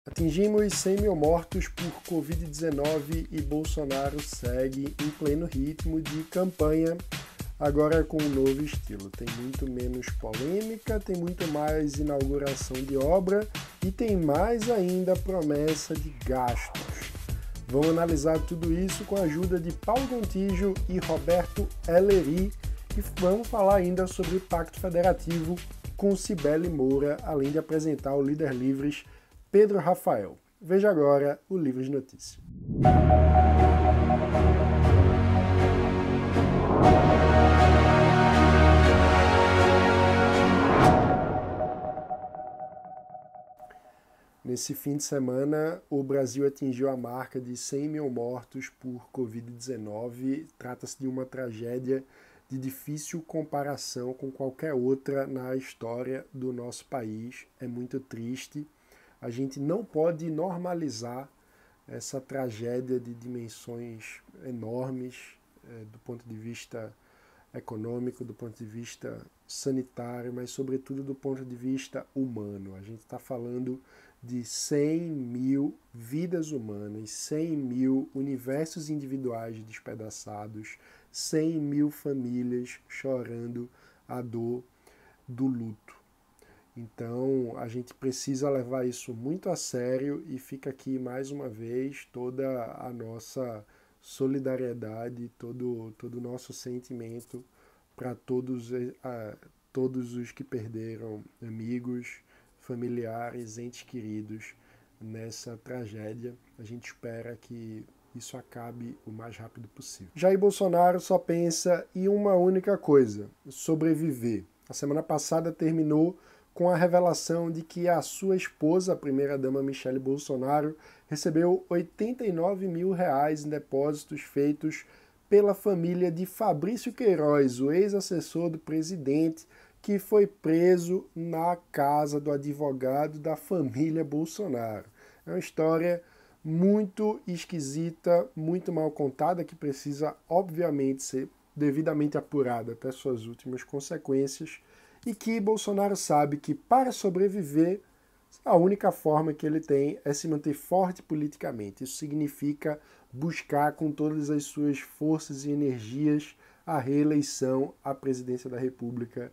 Atingimos 100 mil mortos por Covid-19 e Bolsonaro segue em pleno ritmo de campanha, agora com um novo estilo. Tem muito menos polêmica, tem muito mais inauguração de obra e tem mais ainda promessa de gastos. Vamos analisar tudo isso com a ajuda de Paulo Gontijo e Roberto Ellery e vamos falar ainda sobre o Pacto Federativo com Cibele Moura, além de apresentar o líder Livres Pedro Rafael. Veja agora o Livres Notícias. Nesse fim de semana, o Brasil atingiu a marca de 100 mil mortos por Covid-19. Trata-se de uma tragédia de difícil comparação com qualquer outra na história do nosso país. É muito triste. A gente não pode normalizar essa tragédia de dimensões enormes do ponto de vista econômico, do ponto de vista sanitário, mas sobretudo do ponto de vista humano. A gente está falando de 100 mil vidas humanas, 100 mil universos individuais despedaçados, 100 mil famílias chorando a dor do luto. Então, a gente precisa levar isso muito a sério e fica aqui mais uma vez toda a nossa solidariedade, todo o nosso sentimento para todos os que perderam amigos, familiares, entes queridos nessa tragédia. A gente espera que isso acabe o mais rápido possível. Jair Bolsonaro só pensa em uma única coisa: sobreviver. A semana passada terminou com a revelação de que a sua esposa, a primeira-dama Michele Bolsonaro, recebeu R$89 mil em depósitos feitos pela família de Fabrício Queiroz, o ex-assessor do presidente, que foi preso na casa do advogado da família Bolsonaro. É uma história muito esquisita, muito mal contada, que precisa, obviamente, ser devidamente apurada até suas últimas consequências, e que Bolsonaro sabe que, para sobreviver, a única forma que ele tem é se manter forte politicamente. Isso significa buscar com todas as suas forças e energias a reeleição à presidência da República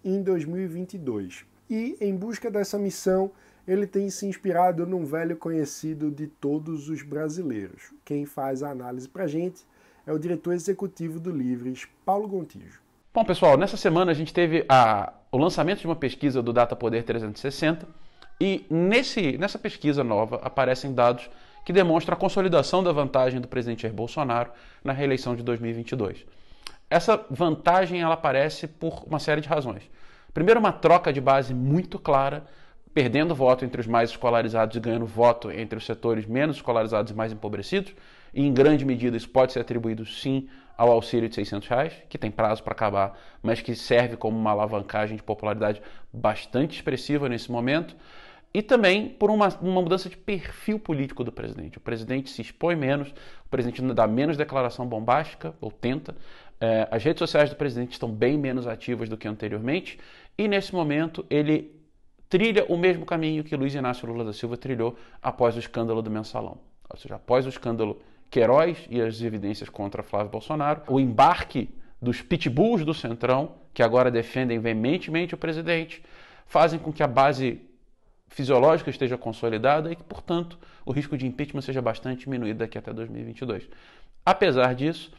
em 2022. E, em busca dessa missão, ele tem se inspirado num velho conhecido de todos os brasileiros. Quem faz a análise para a gente é o diretor executivo do Livres, Paulo Gontijo. Bom, pessoal, nessa semana a gente teve o lançamento de uma pesquisa do Datapoder 360 e nessa pesquisa nova aparecem dados que demonstram a consolidação da vantagem do presidente Jair Bolsonaro na reeleição de 2022. Essa vantagem ela aparece por uma série de razões. Primeiro, uma troca de base muito clara, perdendo voto entre os mais escolarizados e ganhando voto entre os setores menos escolarizados e mais empobrecidos. E em grande medida isso pode ser atribuído sim ao auxílio de R$600, que tem prazo para acabar, mas que serve como uma alavancagem de popularidade bastante expressiva nesse momento. E também por uma mudança de perfil político do presidente. O presidente se expõe menos, o presidente dá menos declaração bombástica, ou tenta. As redes sociais do presidente estão bem menos ativas do que anteriormente. E nesse momento ele trilha o mesmo caminho que Luiz Inácio Lula da Silva trilhou após o escândalo do Mensalão. Ou seja, após o escândalo Queiroz e as evidências contra Flávio Bolsonaro, o embarque dos pitbulls do Centrão, que agora defendem veementemente o presidente, fazem com que a base fisiológica esteja consolidada e que, portanto, o risco de impeachment seja bastante diminuído daqui até 2022. Apesar disso,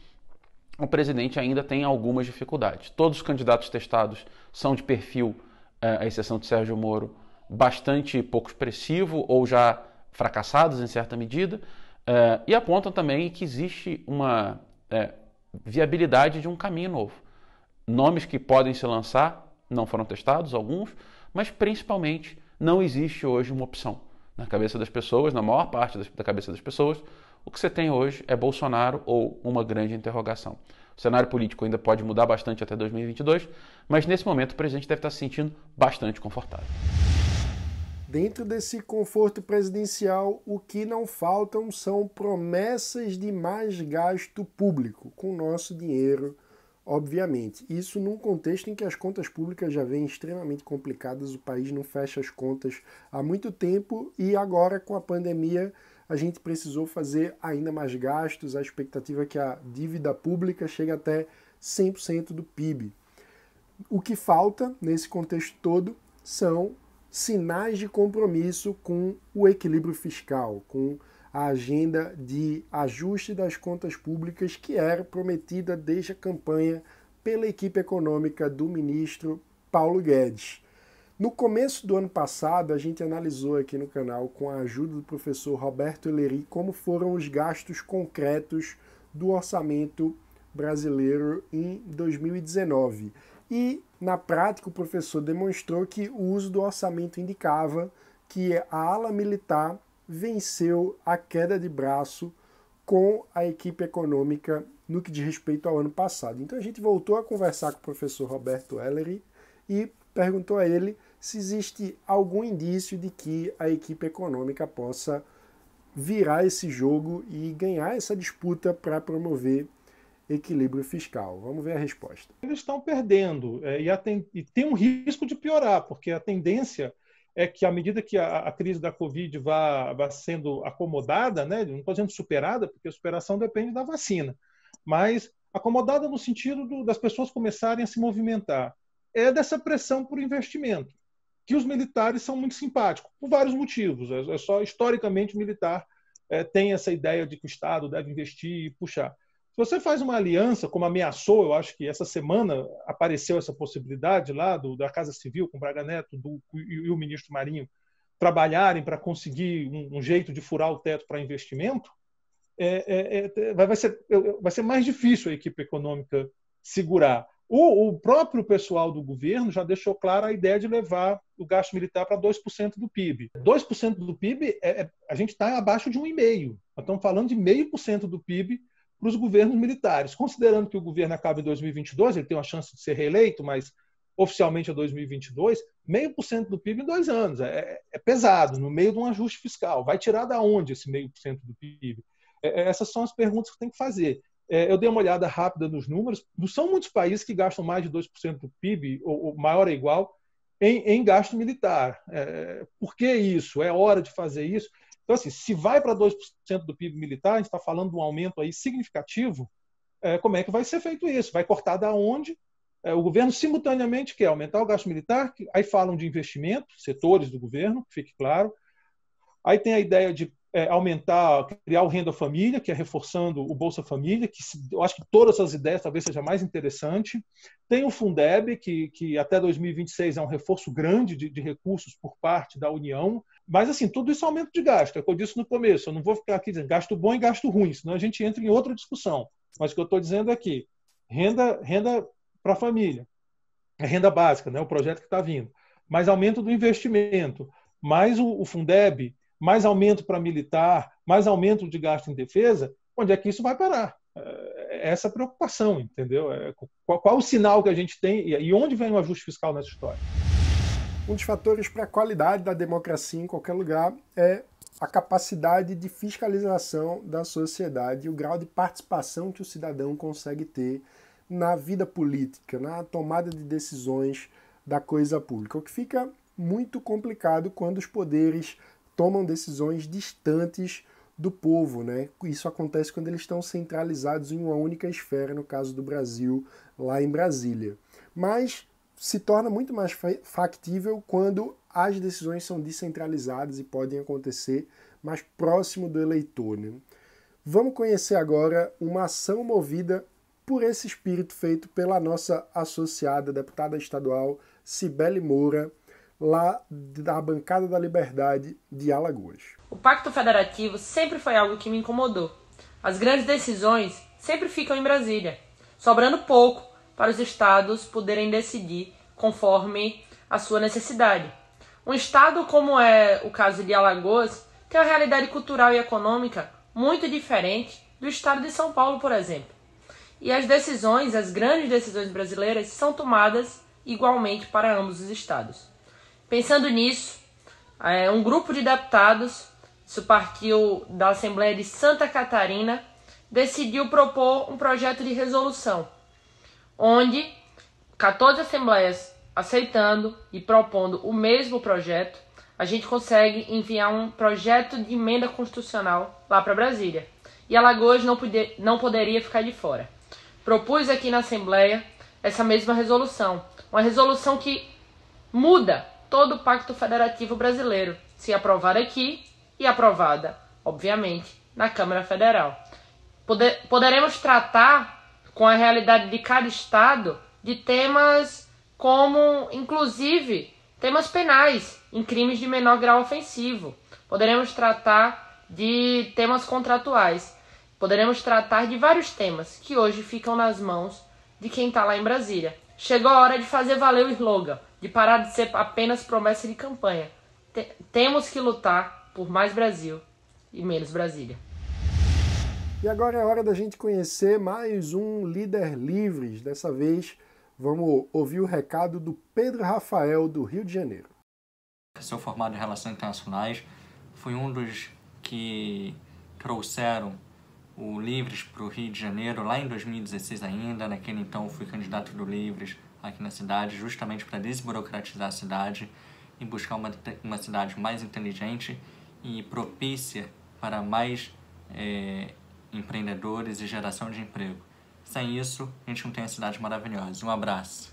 o presidente ainda tem algumas dificuldades. Todos os candidatos testados são de perfil, à exceção de Sérgio Moro, bastante pouco expressivo ou já fracassados em certa medida, e apontam também que existe uma viabilidade de um caminho novo. Nomes que podem se lançar, não foram testados, alguns, mas principalmente não existe hoje uma opção. Na cabeça das pessoas, na maior parte da cabeça das pessoas, o que você tem hoje é Bolsonaro ou uma grande interrogação. O cenário político ainda pode mudar bastante até 2022, mas nesse momento o presidente deve estar se sentindo bastante confortável. Dentro desse conforto presidencial, o que não faltam são promessas de mais gasto público com o nosso dinheiro, obviamente. Isso num contexto em que as contas públicas já vêm extremamente complicadas, o país não fecha as contas há muito tempo e agora com a pandemia a gente precisou fazer ainda mais gastos, a expectativa é que a dívida pública chegue até 100% do PIB. O que falta nesse contexto todo são sinais de compromisso com o equilíbrio fiscal, com a agenda de ajuste das contas públicas que era prometida desde a campanha pela equipe econômica do ministro Paulo Guedes. No começo do ano passado, a gente analisou aqui no canal, com a ajuda do professor Roberto Ellery, como foram os gastos concretos do orçamento brasileiro em 2019. E, na prática, o professor demonstrou que o uso do orçamento indicava que a ala militar venceu a queda de braço com a equipe econômica no que diz respeito ao ano passado. Então a gente voltou a conversar com o professor Roberto Ellery e perguntou a ele se existe algum indício de que a equipe econômica possa virar esse jogo e ganhar essa disputa para promover equilíbrio fiscal. Vamos ver a resposta. Eles estão perdendo e tem um risco de piorar, porque a tendência é que, à medida que a crise da Covid vá sendo acomodada, né, não estou dizendo superada, porque a superação depende da vacina, mas acomodada no sentido das pessoas começarem a se movimentar, é dessa pressão por investimento, que os militares são muito simpáticos, por vários motivos. É só historicamente o militar tem essa ideia de que o Estado deve investir e puxar. Se você faz uma aliança, como ameaçou, eu acho que essa semana apareceu essa possibilidade lá da Casa Civil, com Braga Neto e o ministro Marinho, trabalharem para conseguir um jeito de furar o teto para investimento, vai ser mais difícil a equipe econômica segurar. O próprio pessoal do governo já deixou clara a ideia de levar o gasto militar para 2% do PIB. 2% do PIB, a gente está abaixo de 1,5%. Nós estamos falando de 0,5% do PIB para os governos militares. Considerando que o governo acaba em 2022, ele tem uma chance de ser reeleito, mas oficialmente é 2022, 0,5% do PIB em 2 anos. É pesado, no meio de um ajuste fiscal. Vai tirar da onde esse 0,5% do PIB? Essas são as perguntas que tem que fazer. Eu dei uma olhada rápida nos números. Não são muitos países que gastam mais de 2% do PIB, ou maior ou igual, em gasto militar. Por que isso? É hora de fazer isso? Então, assim, se vai para 2% do PIB militar, a gente está falando de um aumento aí significativo, como é que vai ser feito isso? Vai cortar da onde? O governo simultaneamente quer aumentar o gasto militar, aí falam de investimento, setores do governo, que fique claro. Aí tem a ideia de aumentar, criar o Renda Família, que é reforçando o Bolsa Família, que eu acho que todas essas ideias talvez seja mais interessante. Tem o Fundeb, que até 2026 é um reforço grande de recursos por parte da União. Mas, assim, tudo isso é aumento de gasto. É o que eu disse no começo. Eu não vou ficar aqui dizendo gasto bom e gasto ruim, senão a gente entra em outra discussão. Mas o que eu estou dizendo é que renda para a família, é renda básica, né, o projeto que está vindo, mais aumento do investimento, mais o Fundeb, mais aumento para militar, mais aumento de gasto em defesa, onde é que isso vai parar? Essa preocupação, entendeu? Qual o sinal que a gente tem e onde vem o ajuste fiscal nessa história? Um dos fatores para a qualidade da democracia em qualquer lugar é a capacidade de fiscalização da sociedade e o grau de participação que o cidadão consegue ter na vida política, na tomada de decisões da coisa pública, o que fica muito complicado quando os poderes tomam decisões distantes do povo, né? Isso acontece quando eles estão centralizados em uma única esfera, no caso do Brasil, lá em Brasília. Mas se torna muito mais factível quando as decisões são descentralizadas e podem acontecer mais próximo do eleitor, né? Vamos conhecer agora uma ação movida por esse espírito feito pela nossa associada, deputada estadual Cibele Moura, lá da Bancada da Liberdade de Alagoas. O Pacto Federativo sempre foi algo que me incomodou. As grandes decisões sempre ficam em Brasília, sobrando pouco para os estados poderem decidir conforme a sua necessidade. Um estado como é o caso de Alagoas tem uma realidade cultural e econômica muito diferente do estado de São Paulo, por exemplo. E as decisões, as grandes decisões brasileiras, são tomadas igualmente para ambos os estados. Pensando nisso, um grupo de deputados, isso partiu da Assembleia de Santa Catarina, decidiu propor um projeto de resolução, onde 14 assembleias aceitando e propondo o mesmo projeto, a gente consegue enviar um projeto de emenda constitucional lá para Brasília. E Alagoas não poderia ficar de fora. Propus aqui na Assembleia essa mesma resolução. Uma resolução que muda todo o Pacto Federativo Brasileiro, se aprovada aqui e aprovada, obviamente, na Câmara Federal. Poderemos tratar, com a realidade de cada estado, de temas como, inclusive, temas penais em crimes de menor grau ofensivo. Poderemos tratar de temas contratuais. Poderemos tratar de vários temas que hoje ficam nas mãos de quem está lá em Brasília. Chegou a hora de fazer valer o slogan, de parar de ser apenas promessa de campanha. Temos que lutar por mais Brasil e menos Brasília. E agora é hora da gente conhecer mais um Líder Livres. Dessa vez, vamos ouvir o recado do Pedro Rafael, do Rio de Janeiro. Sou formado em Relações Internacionais, fui um dos que trouxeram o Livres para o Rio de Janeiro, lá em 2016 ainda. Naquele então fui candidato do Livres aqui na cidade, justamente para desburocratizar a cidade e buscar uma cidade mais inteligente e propícia para mais empreendedores e geração de emprego. Sem isso, a gente não tem a cidade maravilhosa. Um abraço.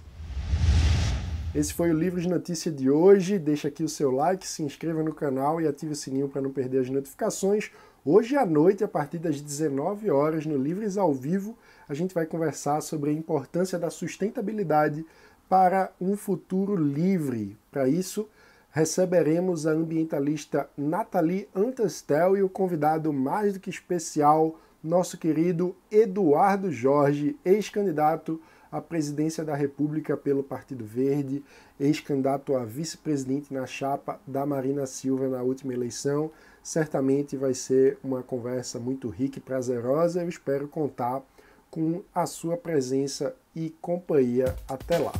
Esse foi o Livros Notícia de hoje. Deixa aqui o seu like, se inscreva no canal e ative o sininho para não perder as notificações. Hoje à noite, a partir das 19 horas, no Livres ao Vivo, a gente vai conversar sobre a importância da sustentabilidade para um futuro livre. Para isso, receberemos a ambientalista Nathalie Antastel e o convidado mais do que especial, nosso querido Eduardo Jorge, ex-candidato à presidência da República pelo Partido Verde, ex-candidato a vice-presidente na chapa da Marina Silva na última eleição. Certamente vai ser uma conversa muito rica e prazerosa. Eu espero contar com a sua presença e companhia até lá.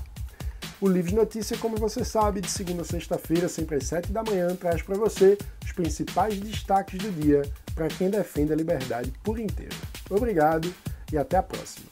O Livros Notícia, como você sabe, de segunda a sexta-feira, sempre às 7 da manhã, traz para você os principais destaques do dia para quem defende a liberdade por inteiro. Obrigado e até a próxima.